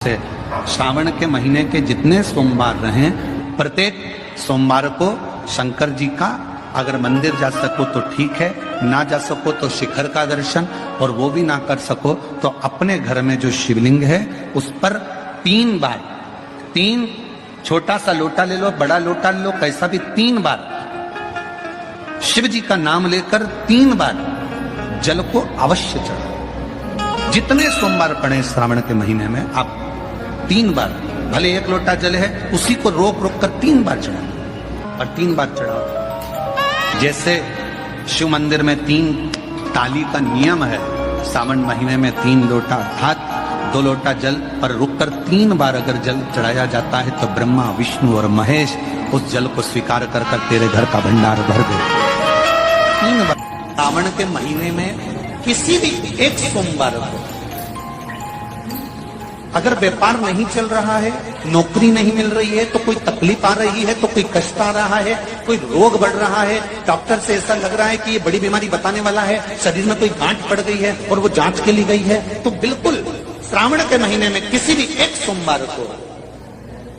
से श्रावण के महीने के जितने सोमवार रहें, प्रत्येक सोमवार को शंकर जी का अगर मंदिर जा सको तो ठीक है, ना जा सको तो शिखर का दर्शन, और वो भी ना कर सको तो अपने घर में जो शिवलिंग है उस पर 3 बार, 3 छोटा सा लोटा ले लो, बड़ा लोटा ले लो, कैसा भी 3 बार शिव जी का नाम लेकर 3 बार जल को अवश्य चढ़ाओ। जितने सोमवार पड़े श्रावण के महीने में आप 3 बार, भले 1 लोटा जल है उसी को रोक रोक कर 3 बार चढ़ाओ, और 3 बार चढ़ाओ। जैसे शिव मंदिर में 3 ताली का नियम है, सावन महीने में 3 लोटा अर्थात 2 लोटा जल पर रुककर 3 बार अगर जल चढ़ाया जाता है तो ब्रह्मा, विष्णु और महेश उस जल को स्वीकार कर कर तेरे घर का भंडार भर दे। 3 बार सावन के महीने में किसी भी एक सोमवार को अगर व्यापार नहीं चल रहा है, नौकरी नहीं मिल रही है, तो कोई तकलीफ आ रही है, तो कोई कष्ट आ रहा है, कोई रोग बढ़ रहा है, डॉक्टर से ऐसा लग रहा है कि ये बड़ी बीमारी बताने वाला है, शरीर में कोई गांठ पड़ गई है और वो जांच के लिए गई है, तो बिल्कुल श्रावण के महीने में किसी भी एक सोमवार को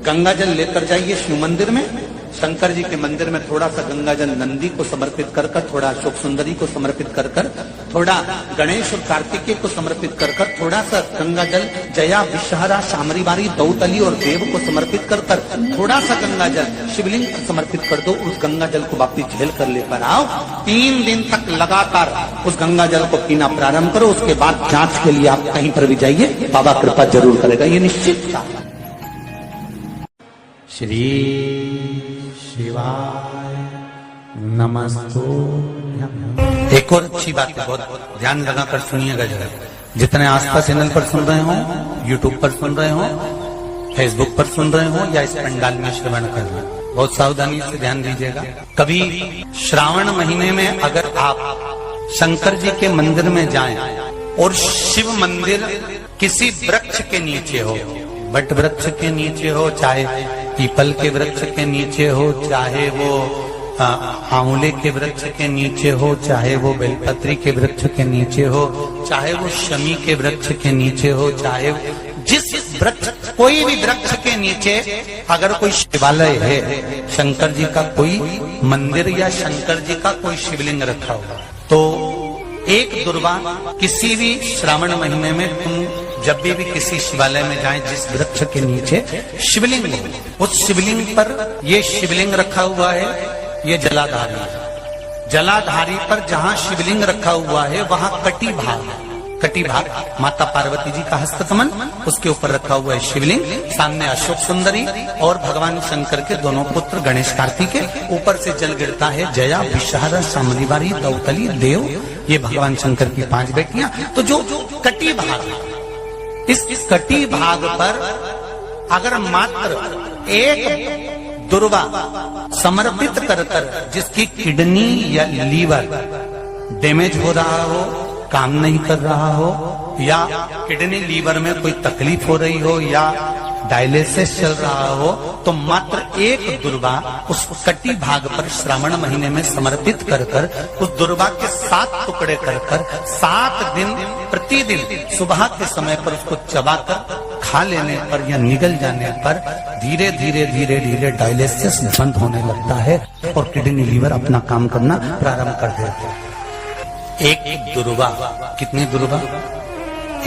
गंगा जल लेकर जाइए शिव मंदिर में। शंकर जी के मंदिर में थोड़ा सा गंगा जल नंदी को समर्पित कर कर, थोड़ा अशोक सुंदरी को समर्पित कर कर, थोड़ा गणेश और कार्तिकेय को समर्पित कर कर, थोड़ा सा गंगा जल जया, विषहरा, शामरी बारी, दौतली और देव को समर्पित कर कर, थोड़ा सा गंगा जल शिवलिंग को समर्पित कर दो। उस गंगा जल को वापिस झेल कर लेकर आओ। 3 दिन तक लगातार उस गंगा जल को पीना प्रारंभ करो। उसके बाद जांच के लिए आप कहीं पर भी जाइए, बाबा कृपा जरूर करेगा, ये निश्चित था। श्री शिवाय नमस्तुभ्यं। एक और अच्छी बात है, बहुत ध्यान लगाकर सुनिएगा जरा। जितने आस्था चैनल पर सुन रहे हो, यूट्यूब पर सुन रहे हो, फेसबुक पर सुन रहे हो, या इस पंडाल में श्रवण कर रहे हो, बहुत सावधानी से ध्यान दीजिएगा। कभी श्रावण महीने में अगर आप शंकर जी के मंदिर में जाएं और शिव मंदिर किसी वृक्ष के नीचे हो, बट वृक्ष के नीचे हो, चाहे पीपल के वृक्ष के नीचे हो, चाहे वो आंवले के वृक्ष के नीचे हो, चाहे वो बेलपत्री के वृक्ष के नीचे हो, चाहे वो शमी के वृक्ष के नीचे हो, चाहे जिस वृक्ष, कोई भी वृक्ष के नीचे अगर कोई शिवालय है, शंकर जी का कोई मंदिर या शंकर जी का कोई शिवलिंग रखा हुआ, तो एक दुर्वा किसी भी श्रावण महीने में तुम जब भी किसी शिवालय में जाएं, जिस वृक्ष के नीचे शिवलिंग हो, उस शिवलिंग पर ये शिवलिंग रखा हुआ है, ये जलाधारी है। जलाधारी पर जहां शिवलिंग रखा हुआ है वहां कटी भाग, कटी भाग माता पार्वती जी का हस्तकमल, उसके ऊपर रखा हुआ है शिवलिंग, सामने अशोक सुंदरी और भगवान शंकर के दोनों पुत्र गणेश कार्तिकेय, ऊपर से जल गिरता है जया, विषहरा, शामरी बारी, दौतली, देव, ये भगवान शंकर की 5 बेटियां। तो जो कटी भाग, इस कटी भाग पर अगर मात्र एक दुर्वा समर्पित कर कर, जिसकी किडनी या लीवर डैमेज हो रहा हो, काम नहीं कर रहा हो, या किडनी लीवर में कोई तकलीफ हो रही हो, या डायलिसिस चल रहा हो, तो मात्र एक दुर्वा उस कटी भाग पर श्रावण महीने में समर्पित कर कर, उस दुर्वा के 7 टुकड़े कर कर 7 दिन प्रतिदिन सुबह के समय पर उसको चबाकर खा लेने पर या निगल जाने पर धीरे धीरे धीरे धीरे डायलिसिस बंद होने लगता है और किडनी लीवर अपना काम करना प्रारंभ कर देते हैं। एक दुर्वा, कितनी दुर्वा?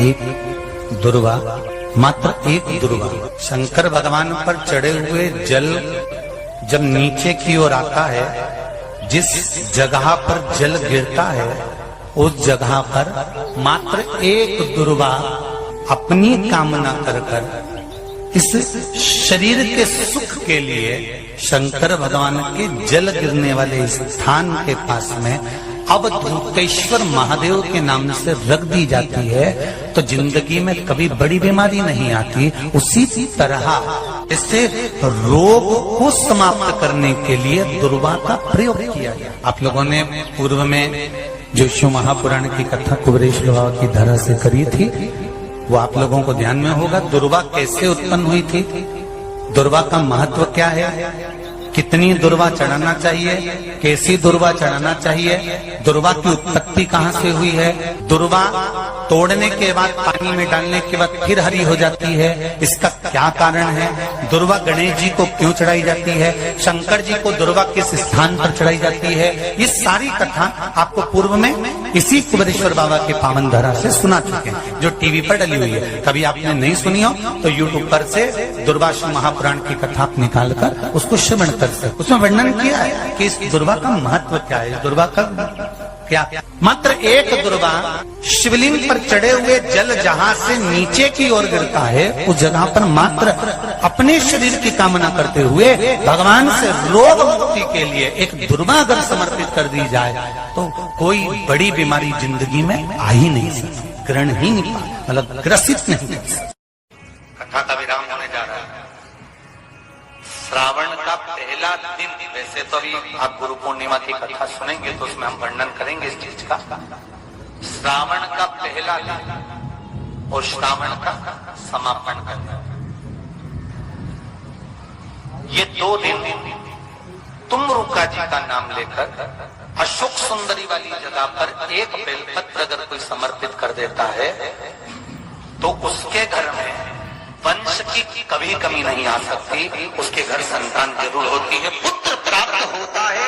एक दुर्वा, मात्र एक दुर्वा। शंकर भगवान पर चढ़े हुए जल जब नीचे की ओर आता है, जिस जगह पर जल गिरता है उस जगह पर मात्र एक दुर्वा अपनी कामना कर कर इस शरीर के सुख के लिए शंकर भगवान के जल गिरने वाले स्थान के पास में अवधूतेश्वर महादेव के नाम से रख दी जाती है, तो जिंदगी में कभी बड़ी बीमारी नहीं आती। उसी तरह इससे रोग को समाप्त करने के लिए दुर्वा का प्रयोग किया गया। आप लोगों ने पूर्व में जो शिव महापुराण की कथा कुबेरेश बाबा की धरा से करी थी, वो आप लोगों को ध्यान में होगा। दुर्वा कैसे उत्पन्न हुई थी, दुर्वा का महत्व क्या है, कितनी दुर्वा चढ़ाना चाहिए, कैसी दुर्वा चढ़ाना चाहिए, दुर्वा की उत्पत्ति कहाँ से हुई है, दुर्वा तोड़ने के बाद पानी पानी में डालने के बाद फिर हरी हो जाती है, इसका क्या कारण है? दुर्वा गणेश जी को क्यों चढ़ाई जाती है? शंकर जी को दुर्वा किस स्थान पर चढ़ाई जाती है? ये सारी कथा आपको पूर्व में इसी कुबेरेश्वर बाबा के पावन धरा से सुना चुके हैं, जो टीवी पर डली हुई है। कभी आपने नहीं सुनी हो तो यूट्यूब पर से दुर्वासा महापुराण की कथा आप निकालकर उसको श्रवण कर सकते। उसमें वर्णन किया है कि इस दुर्वा का महत्व क्या है, दुर्वा का क्या। मात्र एक दुर्वा शिवलिंग पर चढ़े हुए जल जहां से नीचे की ओर गिरता है, उस जगह पर मात्र अपने शरीर की कामना करते हुए भगवान से रोग मुक्ति के लिए एक दुर्वा अगर समर्पित कर दी जाए तो कोई बड़ी बीमारी जिंदगी में आ ही नहीं सकती, ग्रहण ही नहीं, मतलब ग्रसित नहीं कर सकती। कथा का विराम होने जा रहा है। श्रावण का पहला दिन, वैसे तो अभी आप गुरु पूर्णिमा की कथा सुनेंगे तो उसमें हम वर्णन करेंगे इस चीज का। श्रावण का पहला दिन और श्रावण का समापन का दिन, ये 2 दिन तुम रुका जी का नाम लेकर अशोक सुंदरी वाली जगह पर एक बेलपत्र अगर कोई समर्पित कर देता है तो उसके घर में वंश की कभी कमी नहीं आ सकती, उसके घर संतान जरूर होती है, पुत्र प्राप्त होता है,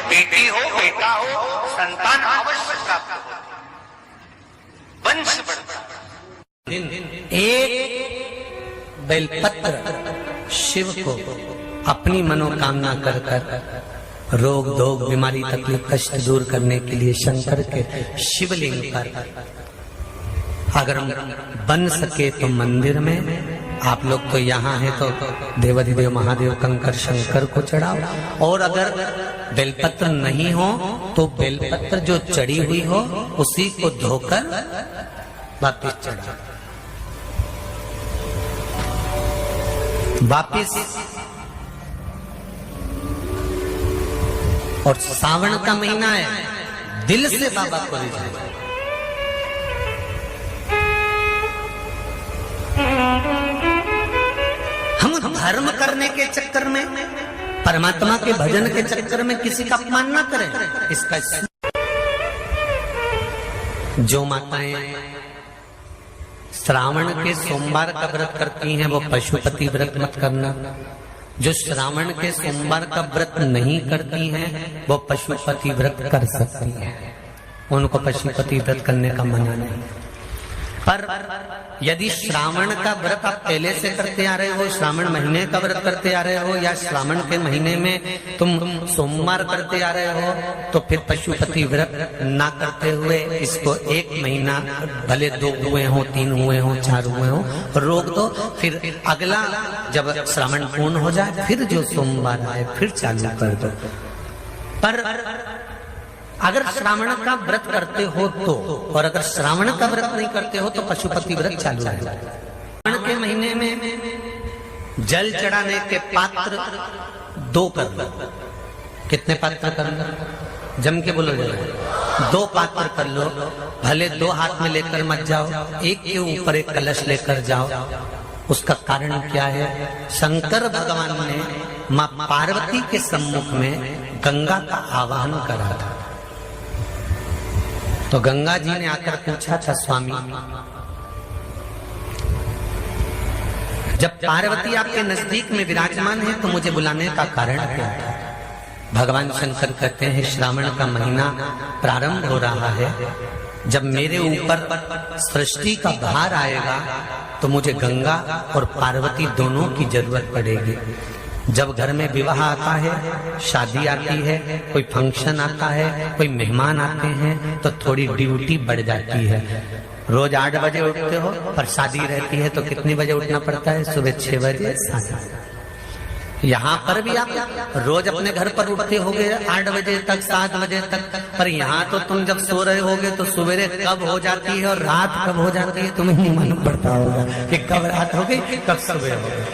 बेटी हो बेटा हो संतान अवश्य प्राप्त होती है, वंश बढ़ता है। एक बेलपत्र शिव को अपनी मनोकामना कर कर रोग धोग बीमारी तकलीफ कष्ट दूर करने के लिए शंकर के शिवलिंग पर अगर बन सके तो मंदिर में, आप लोग तो यहाँ हैं तो देवाधिदेव महादेव कंकर शंकर को चढ़ाओ, और अगर बेलपत्र नहीं हो तो बेलपत्र जो चढ़ी हुई हो उसी को धोकर वापिस चढ़ाओ। वापिस और सावन का महीना है, दिल से बाबा को रिझाए। हम धर्म करने के चक्कर में, परमात्मा के भजन के चक्कर में किसी का अपमान ना करें। इसका जो माताएं श्रावण के सोमवार का व्रत करती हैं वो पशुपति व्रत मत करना। जो श्रावण के सोमवार का व्रत नहीं करती हैं वो पशुपति व्रत कर सकती हैं, उनको पशुपति व्रत करने का मना नहीं। पर यदि श्रावण का व्रत आप पहले से करते आ रहे हो, श्रावण महीने का व्रत करते आ रहे हो, या श्रावण के महीने में तुम सोमवार करते आ रहे हो, तो फिर पशुपति व्रत ना करते हुए इसको 1 महीना, भले 2 हुए हो 3 हुए हो 4 हुए हो, रोक दो। फिर अगला जब श्रावण पूर्ण हो जाए फिर जो सोमवार आए फिर चालू कर दो। पर अगर श्रावण का व्रत करते हो तो, और अगर श्रावण का व्रत नहीं करते हो तो पशुपति व्रत चालू है। श्रावण के महीने में जल चढ़ाने के पात्र 2 कर लो। कितने पात्र कर लो? जम के बोलो जरा। 2 पात्र कर लो, भले 2 हाथ में लेकर मत जाओ, एक के ऊपर एक कलश लेकर जाओ। उसका कारण क्या है? शंकर भगवान ने मां पार्वती के सम्मुख में गंगा का आवाहन करा था, तो गंगा जी ने आकर पूछा था, स्वामी जब पार्वती आपके नजदीक में विराजमान है तो मुझे बुलाने का कारण क्या है? भगवान शंकर कहते हैं, श्रावण का महीना प्रारंभ हो रहा है, जब मेरे ऊपर सृष्टि का भार आएगा तो मुझे गंगा और पार्वती दोनों की जरूरत पड़ेगी। जब घर में विवाह आता है, शादी आती है, कोई फंक्शन आता है, कोई मेहमान आते हैं तो थोड़ी ड्यूटी बढ़ जाती है। रोज 8 बजे उठते हो, पर शादी रहती है तो कितनी बजे उठना पड़ता है? सुबह 6 बजे 7। यहाँ पर भी आप रोज अपने घर पर उठते होगे 8 बजे तक 7 बजे तक, पर यहाँ तो तुम जब सो रहे होगे तो सवेरे कब हो जाती है और रात कब हो जाती है तुम्हें नहीं मालूम पड़ता होगा कि कब रात हो गई कब सुबह हो गई।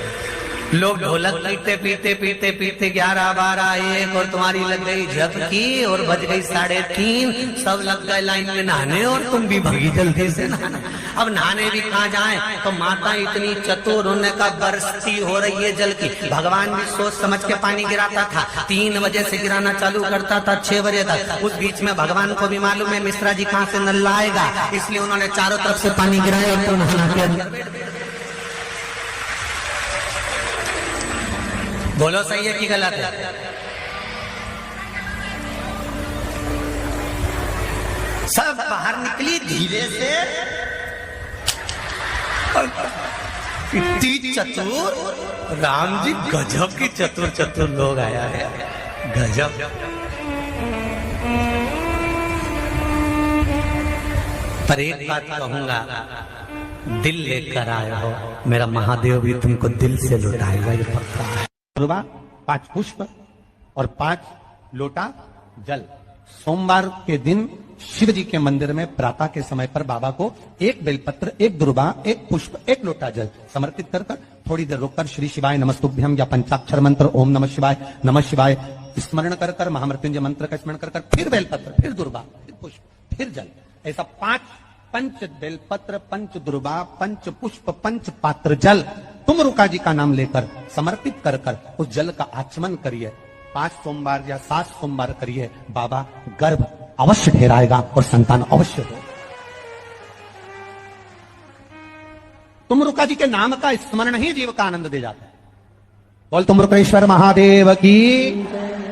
लोग ढोलक पीते पीते पीते पीते 11, 12, 1 और तुम्हारी लग गई झपकी और बज गई 3:30। सब लग गए लाइन में नहाने और तुम भी भगी जल्दी से नहाने। अब नहाने भी कहाँ जाएं, तो माता इतनी चतुर, उन्होंने कहा बरसती हो रही है जल की। भगवान भी सोच समझ के पानी गिराता था। 3 बजे से गिराना चालू करता था 6 बजे तक। उस बीच में भगवान को भी मालूम है मिश्रा जी कहाँ से नल लाएगा, इसलिए उन्होंने चारों तरफ से पानी गिराया और तो नहाना के अंदर। बोलो सही है कि गलत है? सब बाहर निकली धीरे से। इतनी चतुर राम जी, गजब की चतुर चतुर लोग आया है, गजब। पर एक बात कहूंगा, दिल लेकर आए हो, मेरा महादेव भी तुमको दिल से लुटाएगा, ये पक्का है। 5 पुष्प और 5 लोटा जल। सोमवार के दिन शिव जी के मंदिर में प्रातः के समय पर बाबा को 1 बेलपत्र, 1 दुर्बा, 1 पुष्प, 1 लोटा जल समर्पित कर थोड़ी देर रोककर श्री शिवाय नमस्तुभ्यम या पंचाक्षर मंत्र ओम नमः शिवाय स्मरण कर महामृत्युंजय मंत्र का स्मरण कर फिर बेलपत्र, फिर दुर्बा, फिर पुष्प, फिर जल, ऐसा 5 पंच बेलपत्र, पंच दुर्बा, पंच पुष्प, पंच पात्र जल तुम रुका जी का नाम लेकर समर्पित कर उस जल का आचमन करिए। 5 सोमवार या 7 सोमवार करिए, बाबा गर्भ अवश्य ठहराएगा और संतान अवश्य हो। तुम रुका जी के नाम का स्मरण ही जीव का आनंद दे जाता है। बोल तुम रुकेश्वर महादेव की,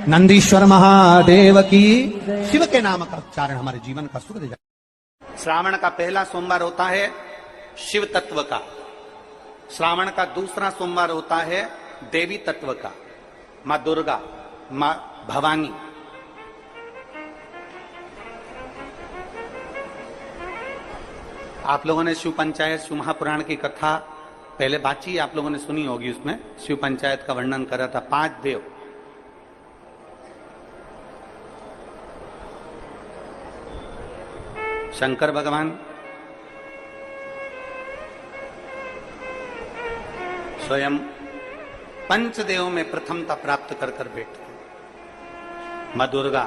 नंदीश्वर महादेव की। शिव के नाम का उच्चारण हमारे जीवन का सुख दे जाता है। श्रावण का पहला सोमवार होता है शिव तत्व का। श्रावण का दूसरा सोमवार होता है देवी तत्व का, मां दुर्गा, मां भवानी। आप लोगों ने शिव पंचायत, शिव महापुराण की कथा पहले बाची, आप लोगों ने सुनी होगी। उसमें शिव पंचायत का वर्णन करा था। 5 देव, शंकर भगवान, स्वयं पंचदेव में प्रथमता प्राप्त कर बैठे। मां दुर्गा,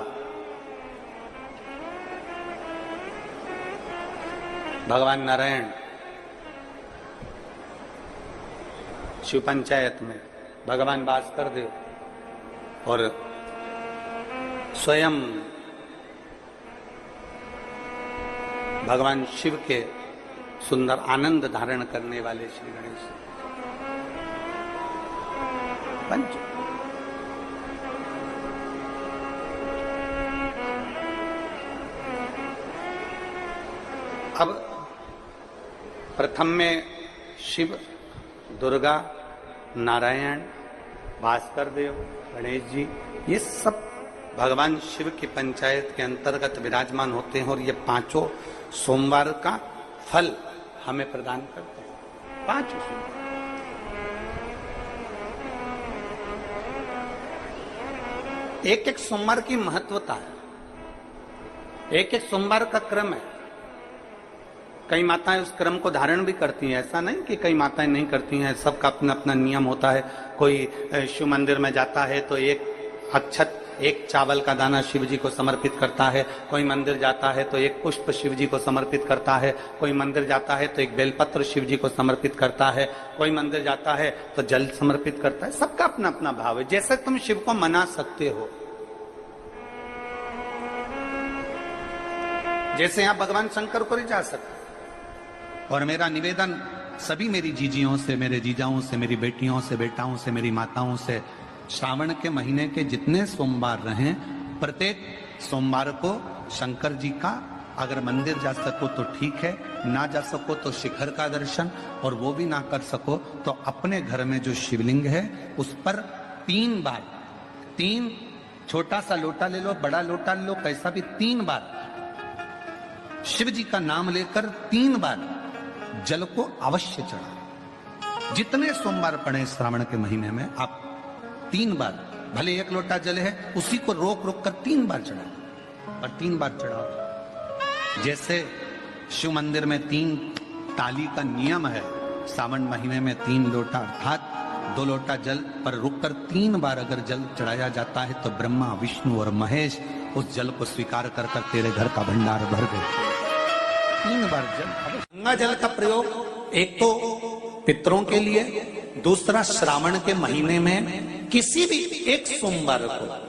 भगवान नारायण शिव पंचायत में, भगवान भास्कर देव और स्वयं भगवान शिव के सुंदर आनंद धारण करने वाले श्री गणेश पंच। अब प्रथम में शिव, दुर्गा, नारायण, भास्कर देव, गणेश जी, ये सब भगवान शिव की पंचायत के अंतर्गत विराजमान होते हैं और ये 5 सोमवार का फल हमें प्रदान करते हैं। 5 सोमवार। एक सोमवार की महत्वता है, एक सोमवार का क्रम है। कई माताएं उस क्रम को धारण भी करती हैं, ऐसा नहीं कि कई माताएं नहीं करती हैं, सबका अपना अपना नियम होता है। कोई शिव मंदिर में जाता है तो 1 अक्षत, 1 चावल का दाना शिव जी को समर्पित करता है। कोई मंदिर जाता है तो 1 पुष्प शिव जी को समर्पित करता है। कोई मंदिर जाता है तो 1 बेलपत्र शिव जी को समर्पित करता है। कोई मंदिर जाता है तो जल समर्पित करता है। सबका अपना अपना भाव है। जैसे तुम शिव को मना सकते हो, जैसे आप भगवान शंकर को नहीं जा सकते। और मेरा निवेदन सभी मेरी जीजियों से, मेरे जीजाओं से, मेरी बेटियों से, बेटाओं से, मेरी माताओं से, श्रावण के महीने के जितने सोमवार रहें, प्रत्येक सोमवार को शंकर जी का अगर मंदिर जा सको तो ठीक है, ना जा सको तो शिखर का दर्शन, और वो भी ना कर सको तो अपने घर में जो शिवलिंग है उस पर 3 बार, 3 छोटा सा लोटा ले लो, बड़ा लोटा ले लो, कैसा भी 3 बार शिव जी का नाम लेकर 3 बार जल को अवश्य चढ़ा। जितने सोमवार पड़े श्रावण के महीने में आप 3 बार, भले 1 लोटा जल है उसी को रोक रोक कर 3 बार चढ़ाओ, और 3 बार चढ़ाओ। जैसे शिव मंदिर में 3 ताली का नियम है, सावन महीने में 3 लोटा अर्थात 2 लोटा जल पर रुककर 3 बार अगर जल चढ़ाया जाता है तो ब्रह्मा, विष्णु और महेश उस जल को स्वीकार कर कर तेरे घर का भंडार भर देते। 3 बार जल। गंगा जल का प्रयोग एक तो पितरों के लिए, दूसरा श्रावण के महीने में किसी भी एक सोमवार को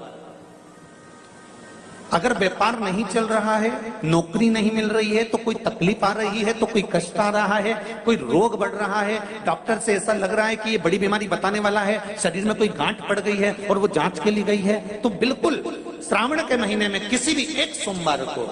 अगर व्यापार नहीं चल रहा है, नौकरी नहीं मिल रही है, तो कोई तकलीफ आ रही है, तो कोई कष्ट आ रहा है, कोई रोग बढ़ रहा है, डॉक्टर से ऐसा लग रहा है कि ये बड़ी बीमारी बताने वाला है, शरीर में कोई गांठ पड़ गई है और वो जांच के लिए गई है, तो बिल्कुल श्रावण के महीने में किसी भी एक सोमवार को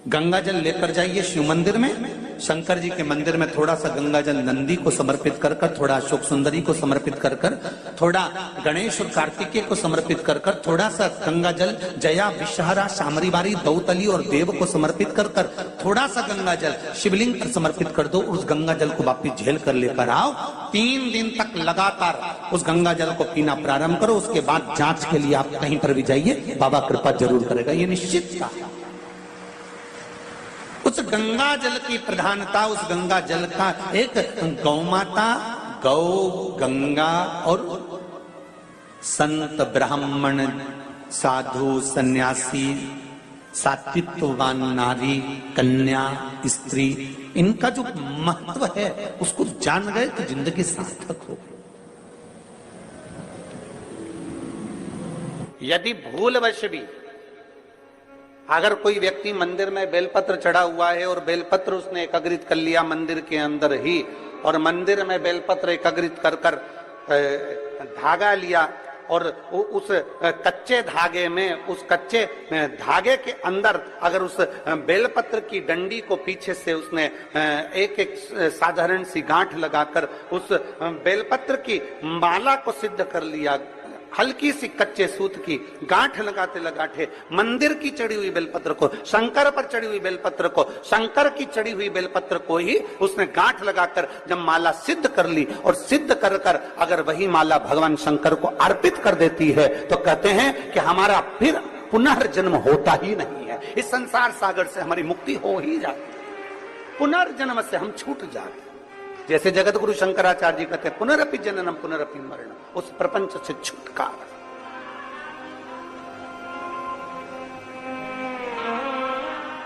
गंगा जल लेकर जाइए शिव मंदिर में। शंकर जी के मंदिर में थोड़ा सा गंगा जल नंदी को समर्पित कर कर, थोड़ा अशोक सुंदरी को समर्पित कर कर, थोड़ा गणेश और कार्तिकेय को समर्पित कर कर, थोड़ा सा गंगा जल जया, विषहरा, शामरीबारी, दौतली और देव को समर्पित कर कर, थोड़ा सा गंगा जल शिवलिंग पर समर्पित कर दो। उस गंगा जल को वापिस झेल कर लेकर आओ। 3 दिन तक लगातार उस गंगा जल को पीना प्रारंभ करो। उसके बाद जांच के लिए आप कहीं पर भी जाइए, बाबा कृपा जरूर करेगा, ये निश्चित था। उस गंगा जल की प्रधानता, उस गंगा जल का एक गौ माता, गौ, गंगा और संत, ब्राह्मण, साधु, सन्यासी, सात्वित्ववान नारी, कन्या, स्त्री, इनका जो महत्व है उसको जान गए तो जिंदगी सार्थक हो। यदि भूलवश भी अगर कोई व्यक्ति मंदिर में बेलपत्र चढ़ा हुआ है और बेलपत्र उसने एकत्रित कर लिया मंदिर के अंदर ही, और मंदिर में बेलपत्र एकत्रित कर कर धागा लिया और उस कच्चे धागे में, उस कच्चे धागे के अंदर अगर उस बेलपत्र की डंडी को पीछे से उसने एक एक साधारण सी गांठ लगाकर उस बेलपत्र की माला को सिद्ध कर लिया, हल्की सी कच्चे सूत की गांठ लगाते लगाते मंदिर की चढ़ी हुई बेलपत्र को, शंकर पर चढ़ी हुई बेलपत्र को, शंकर की चढ़ी हुई बेलपत्र को ही उसने गांठ लगाकर जब माला सिद्ध कर ली और सिद्ध कर कर अगर वही माला भगवान शंकर को अर्पित कर देती है तो कहते हैं कि हमारा फिर पुनर्जन्म होता ही नहीं है। इस संसार सागर से हमारी मुक्ति हो ही जाती, पुनर्जन्म से हम छूट जाते। जैसे जगत गुरु शंकराचार्य जी कहते हैं पुनरपि जननम पुनरपि मरणम, उस प्रपंच से छुटकारा।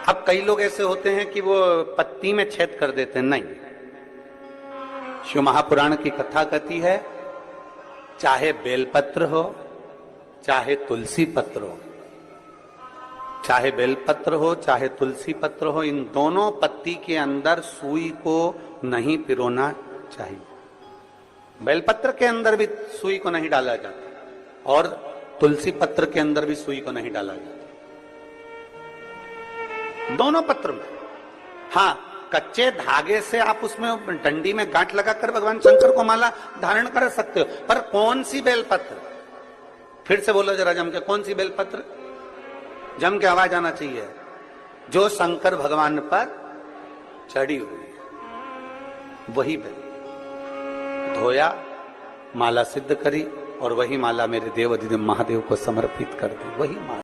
अब कई लोग ऐसे होते हैं कि वो पत्ती में छेद कर देते हैं, नहीं। शिव महापुराण की कथा कहती है चाहे बेलपत्र हो चाहे तुलसी पत्र हो, चाहे बेलपत्र हो चाहे तुलसी पत्र हो, इन दोनों पत्ती के अंदर सुई को नहीं पिरोना चाहिए। बेलपत्र के अंदर भी सुई को नहीं डाला जाता और तुलसी पत्र के अंदर भी सुई को नहीं डाला जाता, दोनों पत्र में। हाँ, कच्चे धागे से आप उसमें डंडी में गांठ लगाकर भगवान शंकर को माला धारण कर सकते हो, पर कौन सी बेलपत्र? फिर से बोलो जरा जम के, कौन सी बेलपत्र? जम के आवाज आना चाहिए। जो शंकर भगवान पर चढ़ी हुई है वही बेल धोया, माला सिद्ध करी और वही माला मेरे देव अधिदेव महादेव को समर्पित कर दी, वही माला।